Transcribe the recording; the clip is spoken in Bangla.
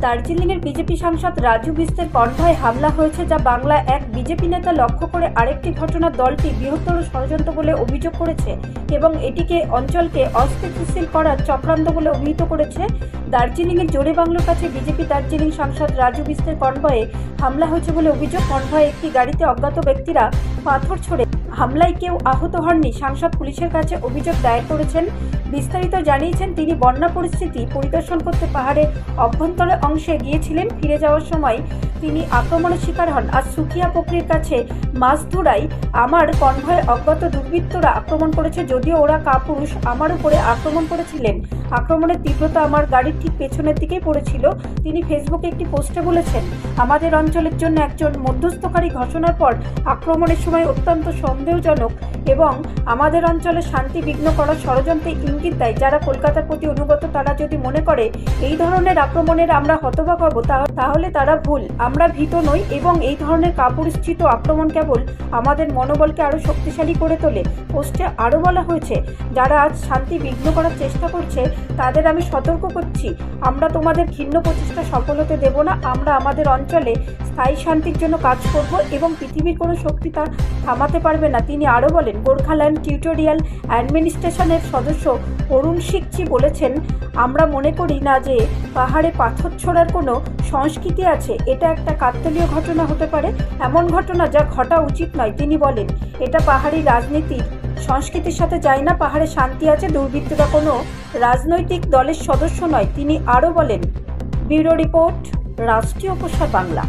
দার্জিলিংয়ের বিজেপি সাংসদ রাজু বিস্তের কনভয়ে হামলা হয়েছে, যা বাংলা এক বিজেপি নেতা লক্ষ্য করে আরেকটি ঘটনার দলটি বৃহত্তর ষড়যন্ত্র বলে অভিযোগ করেছে এবং এটিকে অঞ্চলকে অস্থিতিশীল করার চক্রান্ত বলে অভিহিত করেছে। দার্জিলিংয়ের জোরে বাংলোর কাছে বিজেপি দার্জিলিং সাংসদ রাজু বিস্তের কনভয়ে হামলা হয়েছে বলে অভিযোগ। কনভয়ে একটি গাড়িতে অজ্ঞাত ব্যক্তিরা পাথর ছোড়ে হামলায় কেউ আহত হননি। সাংসদ পুলিশের কাছে অভিযোগ দায়ের করেছেন। বিস্তারিত জানিয়েছেন, তিনি বন্যা পরিস্থিতি পরিদর্শন করতে পাহাড়ের অভ্যন্তরের অংশে গিয়েছিলেন। ফিরে যাওয়ার সময় তিনি আক্রমণের শিকার হন। আজ সুকিয়া পুকুরের কাছে মাছধরায় আমার কনভয়ে অজ্ঞাত দুর্বৃত্তরা আক্রমণ করেছে। যদিও ওরা কাপুরুষ, আমার উপরে আক্রমণ করেছিলেন। আক্রমণের তীব্রতা আমার গাড়ির ঠিক পেছনের দিকেই পড়েছিল। তিনি ফেসবুকে একটি পোস্টে বলেছেন, আমাদের অঞ্চলের জন্য একজন মধ্যস্থকারী ঘোষণার পর আক্রমণের সময় অত্যন্ত সন্দেহজনক এবং আমাদের অঞ্চলে শান্তি বিঘ্ন করার ষড়যন্ত্রে ইঙ্গিত দেয়। যারা কলকাতার প্রতি অনুগত তারা যদি মনে করে এই ধরনের আক্রমণের আমরা হতবাক হব, তাহলে তারা ভুল। আমরা ভীত নই এবং এই ধরনের কাপুরুষচিত আক্রমণ কেবল আমাদের মনোবলকে আরও শক্তিশালী করে তোলে। পোস্টে আরও বলা হয়েছে, যারা আজ শান্তি বিঘ্ন করার চেষ্টা করছে তাদের আমি সতর্ক করছি, আমরা তোমাদের ঘৃণ্য প্রচেষ্টা সফল হতে দেব না। আমরা আমাদের অঞ্চলে স্থায়ী শান্তির জন্য কাজ করব এবং পৃথিবীর কোনো শক্তি তা থামাতে পারবে না। তিনি আরও বলেন, গোর্খাল্যান্ড টিউটোরিয়াল অ্যাডমিনিস্ট্রেশনের সদস্য অরুণ সিকচি বলেছেন, আমরা মনে করি না যে পাহাড়ে পাথর ছোড়ার কোনো সংস্কৃতি আছে। এটা একটা কাকতালীয় ঘটনা হতে পারে, এমন ঘটনা যা ঘটা উচিত নয়। তিনি বলেন, এটা পাহাড়ি রাজনীতির সংস্কৃতির সাথে যায় না। পাহাড়ে শান্তি আছে, দুর্বৃত্তরা কোনো রাজনৈতিক দলের সদস্য নয়। তিনি আরও বলেন, ব্যুরো রিপোর্ট, রাষ্ট্রীয় প্রসার বাংলা।